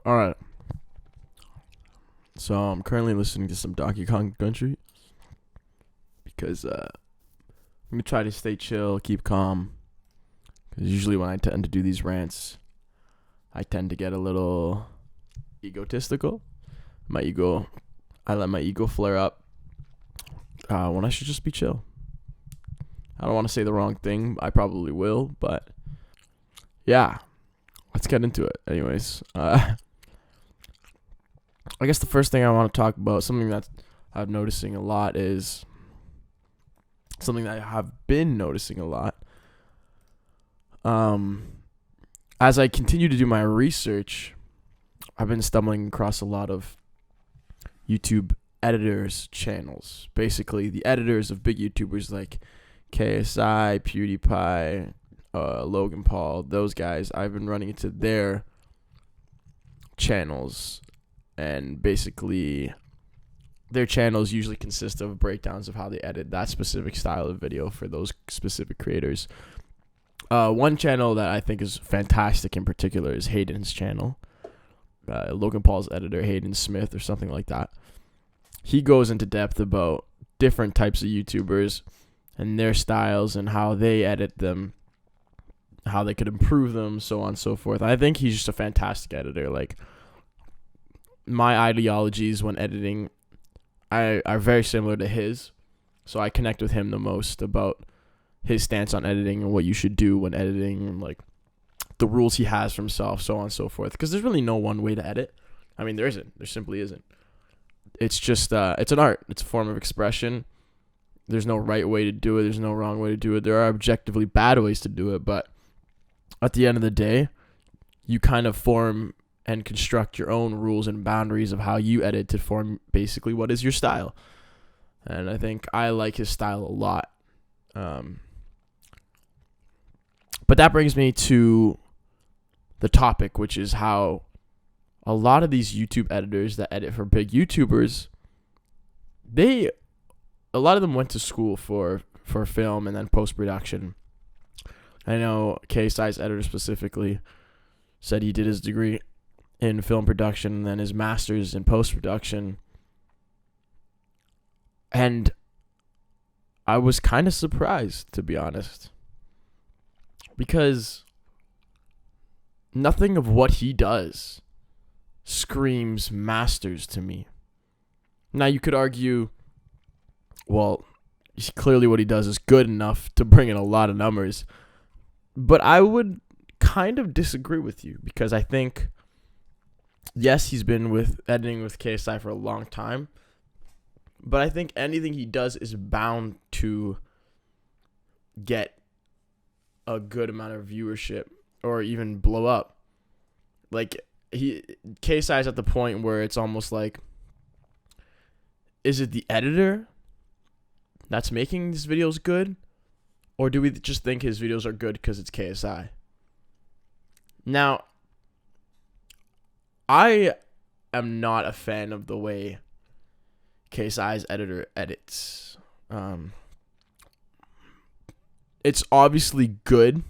All right. So I'm currently listening to some Donkey Kong Country because I'm gonna try to stay chill, keep calm. Because usually when I tend to do these rants, I tend to get a little egotistical. I let my ego flare up when I should just be chill. I don't want to say the wrong thing. I probably will, but yeah, let's get into it. Anyways, I guess the first thing I want to talk about, something that I'm noticing a lot, is something that I have been noticing a lot. As I continue to do my research, I've been stumbling across a lot of YouTube editors' channels. Basically, the editors of big YouTubers like KSI, PewDiePie, Logan Paul, those guys. I've been running into their channels, and basically their channels usually consist of breakdowns of how they edit that specific style of video for those specific creators. One channel that I think is fantastic in particular is Hayden's channel. Logan Paul's editor, Hayden Smith, or something like that. He goes into depth about different types of YouTubers and their styles and how they edit them, how they could improve them, so on and so forth. I think he's just a fantastic editor. Like, my ideologies when editing are very similar to his, so I connect with him the most about his stance on editing and what you should do when editing, and like the rules he has for himself, so on and so forth. Because there's really no one way to edit. I mean, there isn't. There simply isn't. It's just it's an art. It's a form of expression. There's no right way to do it. There's no wrong way to do it. There are objectively bad ways to do it, but at the end of the day, you kind of form and construct your own rules and boundaries of how you edit to form basically what is your style. And I think I like his style a lot. But that brings me to the topic, which is how a lot of these YouTube editors that edit for big YouTubers, a lot of them went to school for film and then post-production. I know KSI's editor specifically said he did his degree in film production and then his master's in post-production. And I was kind of surprised, to be honest, because nothing of what he does screams masters to me. Now, you could argue, well, clearly what he does is good enough to bring in a lot of numbers. But I would kind of disagree with you, because I think, yes, he's been editing with KSI for a long time, but I think anything he does is bound to get a good amount of viewership or even blow up. Like, KSI is at the point where it's almost like, is it the editor that's making these videos good, or do we just think his videos are good because it's KSI? Now, I am not a fan of the way KSI's editor edits. It's obviously good.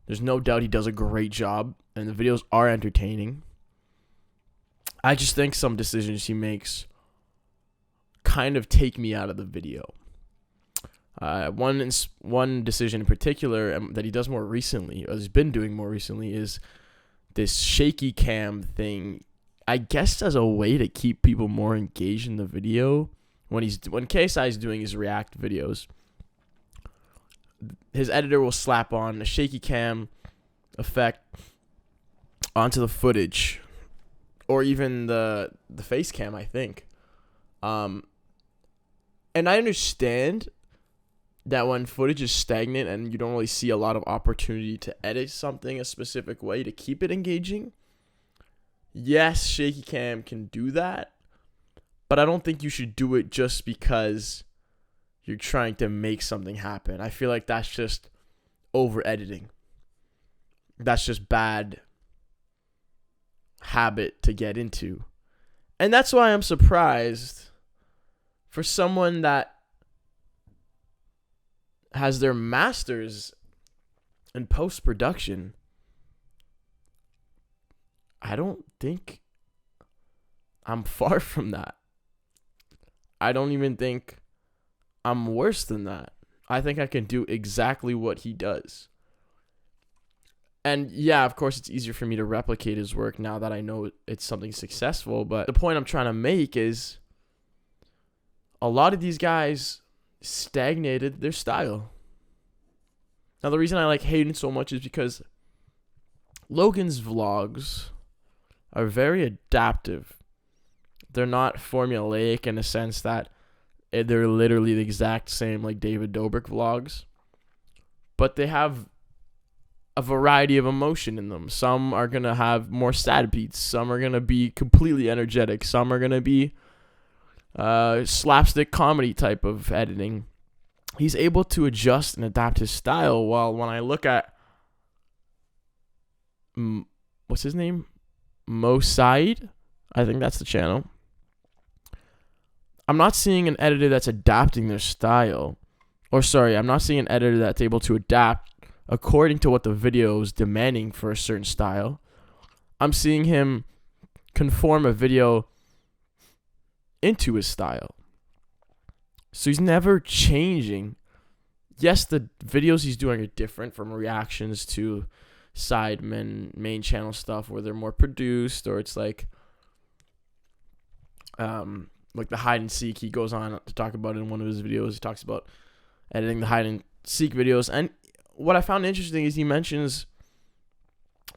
There's no doubt he does a great job, and the videos are entertaining. I just think some decisions he makes kind of take me out of the video. One decision in particular that he does more recently, or has been doing more recently, is this shaky cam thing. I guess as a way to keep people more engaged in the video. When KSI is doing his react videos, his editor will slap on a shaky cam effect onto the footage, or even the face cam, I think. And I understand that when footage is stagnant and you don't really see a lot of opportunity to edit something a specific way to keep it engaging, yes, shaky cam can do that, but I don't think you should do it just because you're trying to make something happen. I feel like that's just over editing. That's just bad habit to get into. And that's why I'm surprised for someone that has their master's in post-production. I don't think I'm far from that. I don't even think I'm worse than that. I think I can do exactly what he does. And yeah, of course, it's easier for me to replicate his work now that I know it's something successful. But the point I'm trying to make is a lot of these guys stagnated their style. Now, the reason I like Hayden so much is because Logan's vlogs are very adaptive. They're not formulaic in a sense that they're literally the exact same like David Dobrik vlogs. But they have a variety of emotion in them. Some are going to have more sad beats. Some are going to be completely energetic. Some are going to be slapstick comedy type of editing. He's able to adjust and adapt his style. While when I look at what's his name? Mo Said, I think that's the channel. I'm not seeing an editor that's adapting their style. Or sorry, I'm not seeing an editor that's able to adapt according to what the video is demanding for a certain style. I'm seeing him conform a video into his style. So he's never changing. Yes, the videos he's doing are different from reactions to main channel stuff where they're more produced, or it's like the hide and seek. He goes on to talk about it in one of his videos. He talks about editing the hide and seek videos. And what I found interesting is he mentions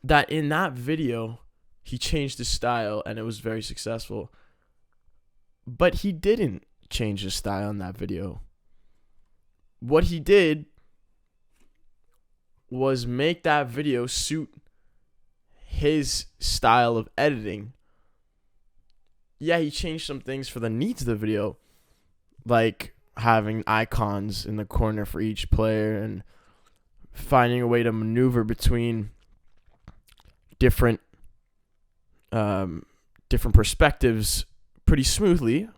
that in that video, he changed his style and it was very successful. But he didn't change his style in that video. What he did was make that video suit his style of editing. Yeah, he changed some things for the needs of the video, like having icons in the corner for each player and finding a way to maneuver between different perspectives pretty smoothly.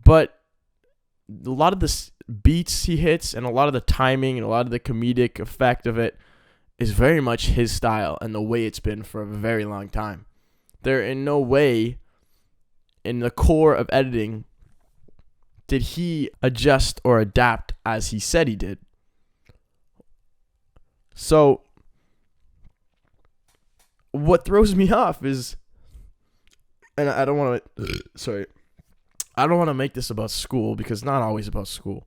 But a lot of the beats he hits and a lot of the timing and a lot of the comedic effect of it is very much his style and the way it's been for a very long time. There in no way in the core of editing did he adjust or adapt as he said he did. So what throws me off is, and I don't want to make this about school because it's not always about school,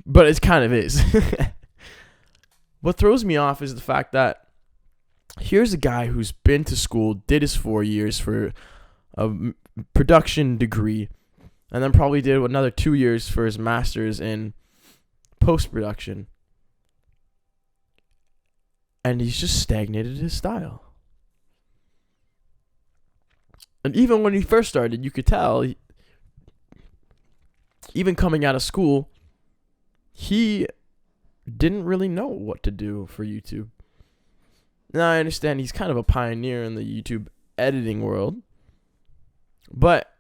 but it kind of is. What throws me off is the fact that here's a guy who's been to school, did his 4 years for a production degree, and then probably did another 2 years for his master's in post-production. And he's just stagnated his style. And even when he first started, you could tell, even coming out of school, he didn't really know what to do for YouTube. Now, I understand he's kind of a pioneer in the YouTube editing world. But,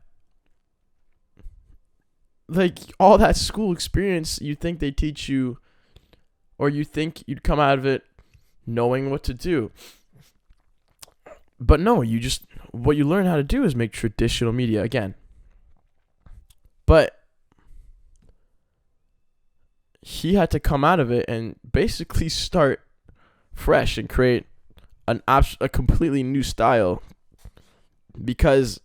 like, all that school experience, you'd think they teach you, or you think you'd come out of it knowing what to do. But no, what you learn how to do is make traditional media again. But he had to come out of it and basically start fresh and create a completely new style, because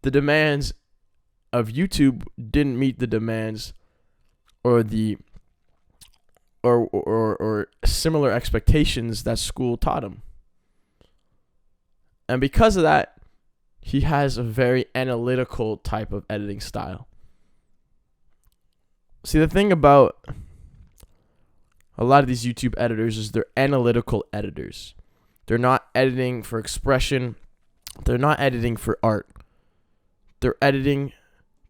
the demands of YouTube didn't meet the demands or similar expectations that school taught him. And because of that, he has a very analytical type of editing style. See, the thing about a lot of these YouTube editors is they're analytical editors. They're not editing for expression. They're not editing for art. They're editing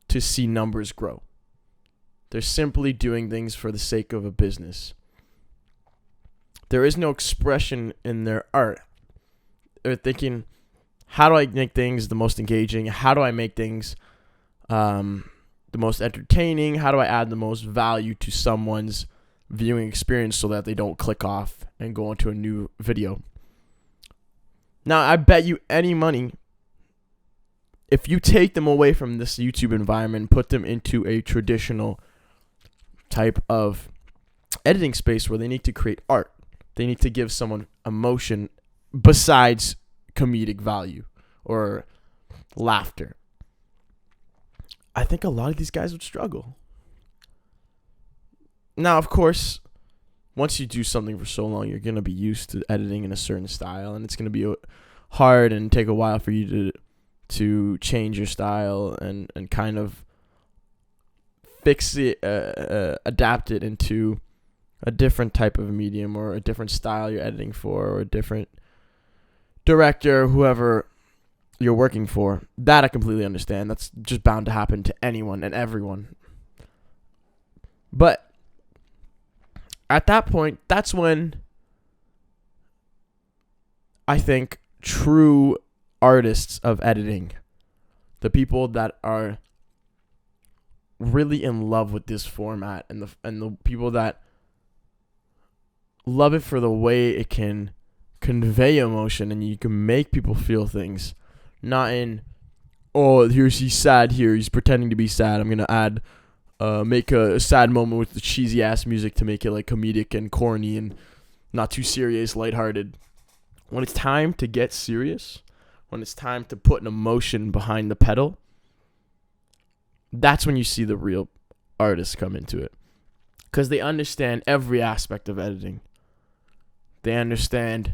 to see numbers grow. They're simply doing things for the sake of a business. There is no expression in their art. They're thinking, how do I make things the most engaging? How do I make things the most entertaining? How do I add the most value to someone's viewing experience so that they don't click off and go into a new video? Now, I bet you any money if you take them away from this YouTube environment and put them into a traditional type of editing space where they need to create art, they need to give someone emotion besides comedic value or laughter, I think a lot of these guys would struggle. Now, of course, once you do something for so long, you're going to be used to editing in a certain style, and it's going to be hard and take a while for you to change your style and kind of fix it, adapt it into a different type of medium or a different style you're editing for, or a different director, whoever you're working for. That I completely understand. That's just bound to happen to anyone and everyone. But at that point, that's when I think true artists of editing, the people that are really in love with this format, and the people that love it for the way it can convey emotion and you can make people feel things, not in, oh, he's sad here, he's pretending to be sad, I'm gonna add make a sad moment with the cheesy ass music to make it like comedic and corny and not too serious, lighthearted. When it's time to get serious, when it's time to put an emotion behind the pedal, that's when you see the real artists come into it, because they understand every aspect of editing. They understand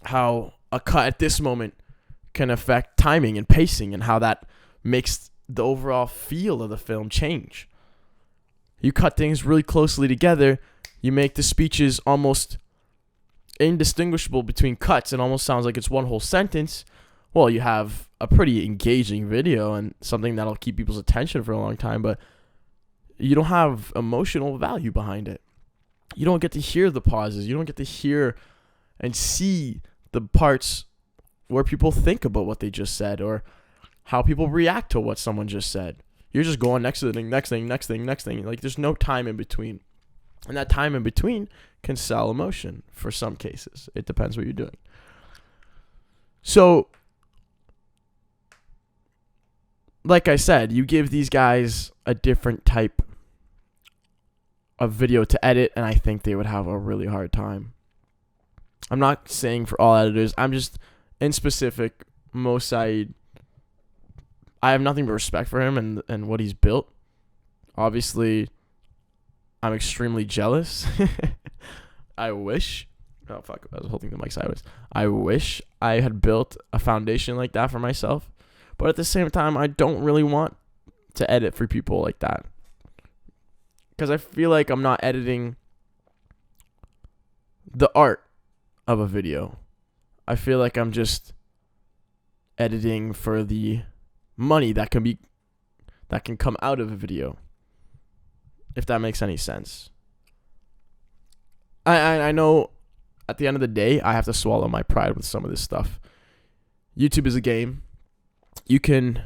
how a cut at this moment can affect timing and pacing, and how that makes the overall feel of the film change. You cut things really closely together, you make the speeches almost indistinguishable between cuts. It almost sounds like it's one whole sentence. Well, you have a pretty engaging video and something that'll keep people's attention for a long time, but you don't have emotional value behind it. You don't get to hear the pauses. You don't get to hear and see the parts where people think about what they just said, or how people react to what someone just said. You're just going next to the thing, next thing. Like, there's no time in between. And that time in between can sell emotion for some cases. It depends what you're doing. So, like I said, you give these guys a different type of video to edit, and I think they would have a really hard time. I'm not saying for all editors. I'm just, in specific, Mo Saeed, I have nothing but respect for him and what he's built. Obviously, I'm extremely jealous. I wish. Oh, fuck. I was holding the mic sideways. I wish I had built a foundation like that for myself. But at the same time, I don't really want to edit for people like that, because I feel like I'm not editing the art of a video. I feel like I'm just editing for the money that can come out of a video, if that makes any sense. I know at the end of the day, I have to swallow my pride with some of this stuff. YouTube is a game. You can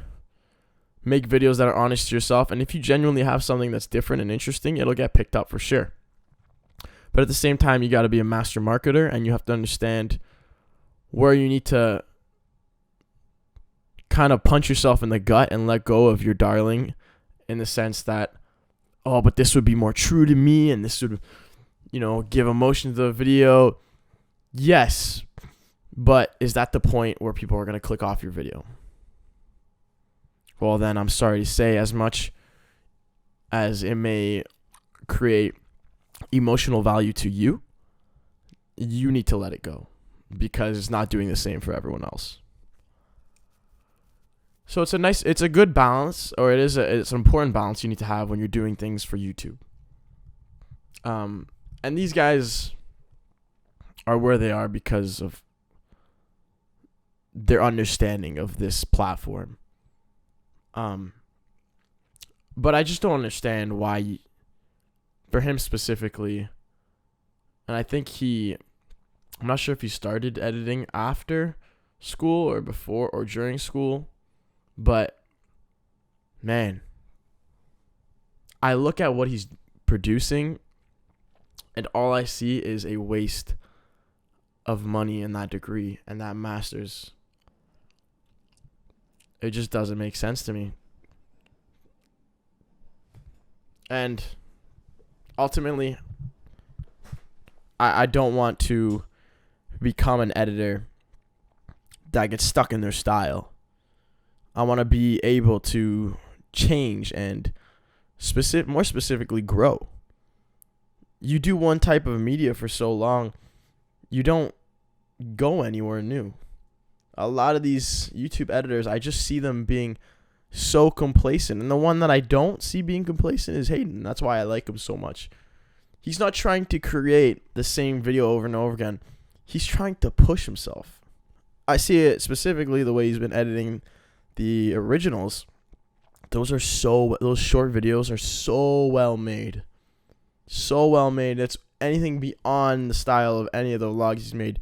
make videos that are honest to yourself, and if you genuinely have something that's different and interesting, it'll get picked up for sure. But at the same time, you got to be a master marketer, and you have to understand where you need to kind of punch yourself in the gut and let go of your darling, in the sense that, oh, but this would be more true to me, and this would, give emotion to the video. Yes, but is that the point where people are going to click off your video? Well, then I'm sorry to say, as much as it may create emotional value to you, you need to let it go, because it's not doing the same for everyone else. So it's a good balance, or it's an important balance you need to have when you're doing things for YouTube. And these guys are where they are because of their understanding of this platform. But I just don't understand why, for him specifically, and I think I'm not sure if he started editing after school or before or during school, but man, I look at what he's producing and all I see is a waste of money in that degree and that master's. It just doesn't make sense to me. And ultimately, I don't want to become an editor that gets stuck in their style. I want to be able to change and more specifically grow. You do one type of media for so long, you don't go anywhere new. A lot of these YouTube editors, I just see them being so complacent. And the one that I don't see being complacent is Hayden. That's why I like him so much. He's not trying to create the same video over and over again. He's trying to push himself. I see it specifically the way he's been editing the originals. Those short videos are so well made. So well made. It's anything beyond the style of any of the vlogs he's made.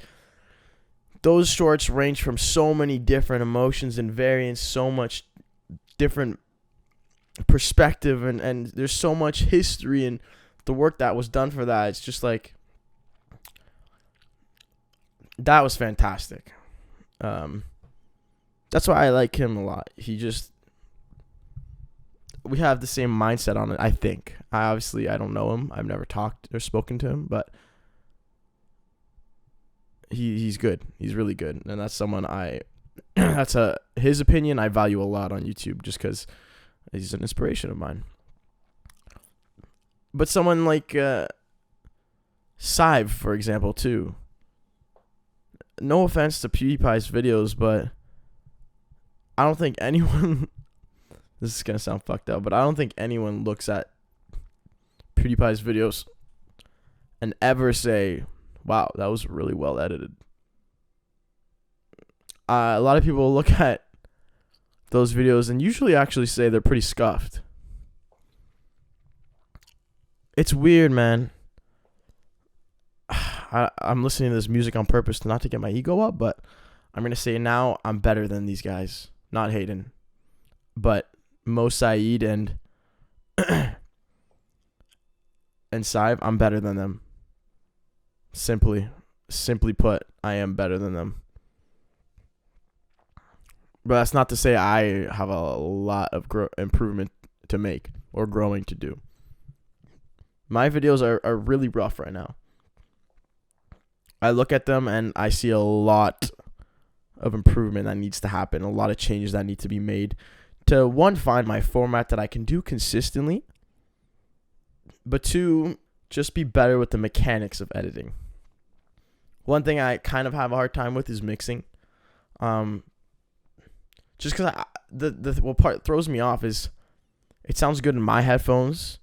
Those shorts range from so many different emotions and variants, so much different perspective, and there's so much history and the work that was done for that. It's just like, that was fantastic. That's why I like him a lot. We have the same mindset on it, I think. I don't know him. I've never talked or spoken to him, but he's good. He's really good. And that's someone his opinion I value a lot on YouTube, just because he's an inspiration of mine. But someone like Sive, for example, too. No offense to PewDiePie's videos, but I don't think anyone this is going to sound fucked up, but I don't think anyone looks at PewDiePie's videos and ever say, wow, that was really well edited. A lot of people look at those videos and usually actually say they're pretty scuffed. It's weird, man. I'm listening to this music on purpose not to get my ego up, but I'm going to say now I'm better than these guys. Not Hayden, but Mo Saeed and Sive, I'm better than them. Simply put, I am better than them. But that's not to say I have a lot of improvement to make or growing to do. My videos are really rough right now. I look at them and I see a lot of improvement that needs to happen, a lot of changes that need to be made to, one, find my format that I can do consistently, but two, just be better with the mechanics of editing. One thing I kind of have a hard time with is mixing. Just because what part throws me off is it sounds good in my headphones,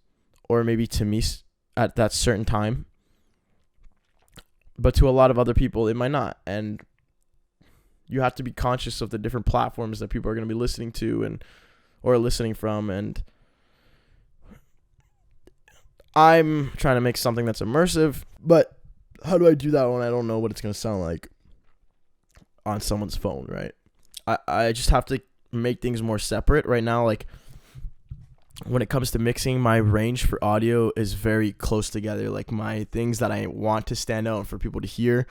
or maybe to me at that certain time, but to a lot of other people it might not. And you have to be conscious of the different platforms that people are going to be listening to or listening from. And I'm trying to make something that's immersive, but how do I do that when I don't know what it's going to sound like on someone's phone, right? I just have to make things more separate right now. Like, when it comes to mixing, my range for audio is very close together. Like, my things that I want to stand out and for people to hear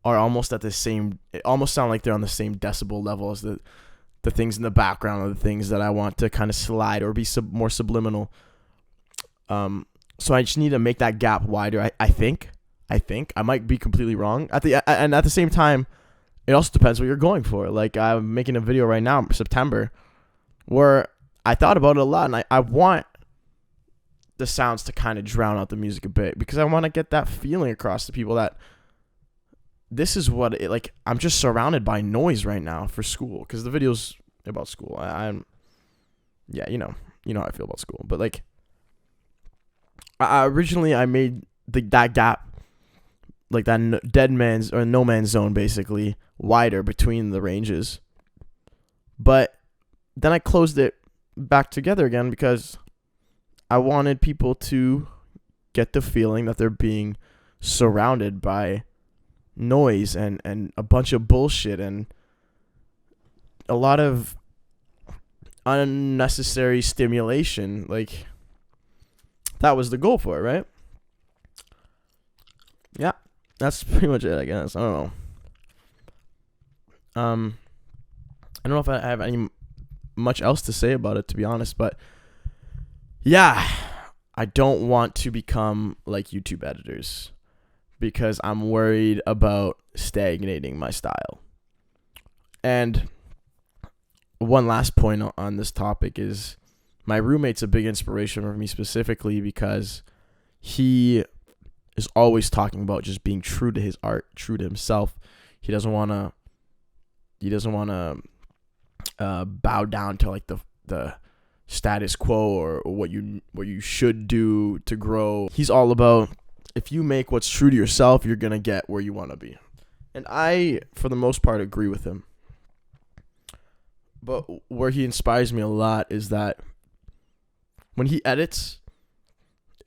are almost at the same, it almost sound like they're on the same decibel level as the things in the background, or the things that I want to kind of slide or be more subliminal. So I just need to make that gap wider. I think I might be completely wrong and at the same time, it also depends what you're going for. Like, I'm making a video right now, September, where I thought about it a lot, and I want the sounds to kind of drown out the music a bit, because I want to get that feeling across to people that this is what it, like, I'm just surrounded by noise right now for school, because the video's about school. I'm yeah, you know how I feel about school, but like, originally I made that gap, like that dead man's or no man's zone, basically wider between the ranges, but then I closed it back together again because I wanted people to get the feeling that they're being surrounded by noise and a bunch of bullshit and a lot of unnecessary stimulation. Like, that was the goal for it, right? Yeah, that's pretty much it, I guess. I don't know. I don't know if I have any much else to say about it, to be honest. But yeah, I don't want to become like YouTube editors because I'm worried about stagnating my style. And one last point on this topic is my roommate's a big inspiration for me, specifically because he is always talking about just being true to his art, true to himself. He doesn't want to bow down to like the status quo or what you should do to grow. He's all about, if you make what's true to yourself, you're gonna get where you want to be. And I, for the most part, agree with him. But where he inspires me a lot is that when he edits,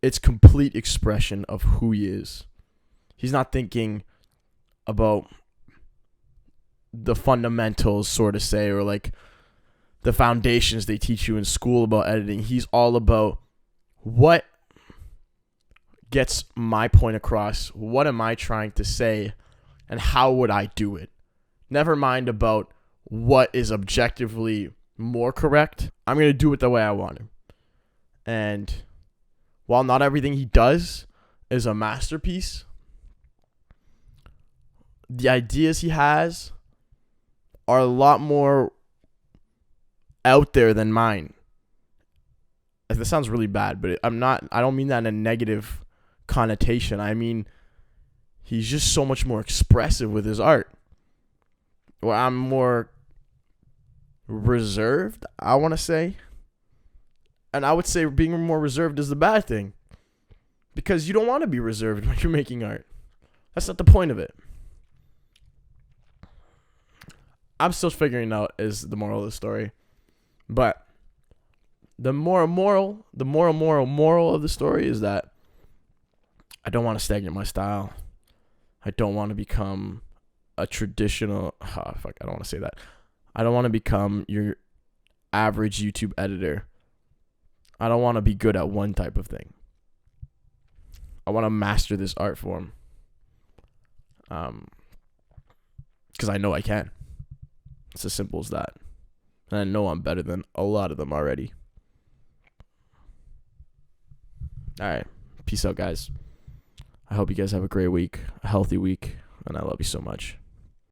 it's complete expression of who he is. He's not thinking about the fundamentals, sort of say, or like the foundations they teach you in school about editing. He's all about what gets my point across, what am I trying to say, and how would I do it. Never mind about what is objectively more correct. I'm going to do it the way I want to. And while not everything he does is a masterpiece, the ideas he has are a lot more out there than mine. This sounds really bad, but I don't mean that in a negative connotation. I mean, he's just so much more expressive with his art. Where I'm more reserved, I want to say. And I would say being more reserved is the bad thing. Because you don't want to be reserved when you're making art. That's not the point of it. I'm still figuring out is the moral of the story. But the moral of the story is that I don't want to stagnate my style. I don't want to become a traditional, I don't want to say that. I don't want to become your average YouTube editor. I don't want to be good at one type of thing. I want to master this art form. Because I know I can. It's as simple as that. And I know I'm better than a lot of them already. All right. Peace out, guys. I hope you guys have a great week, a healthy week, and I love you so much.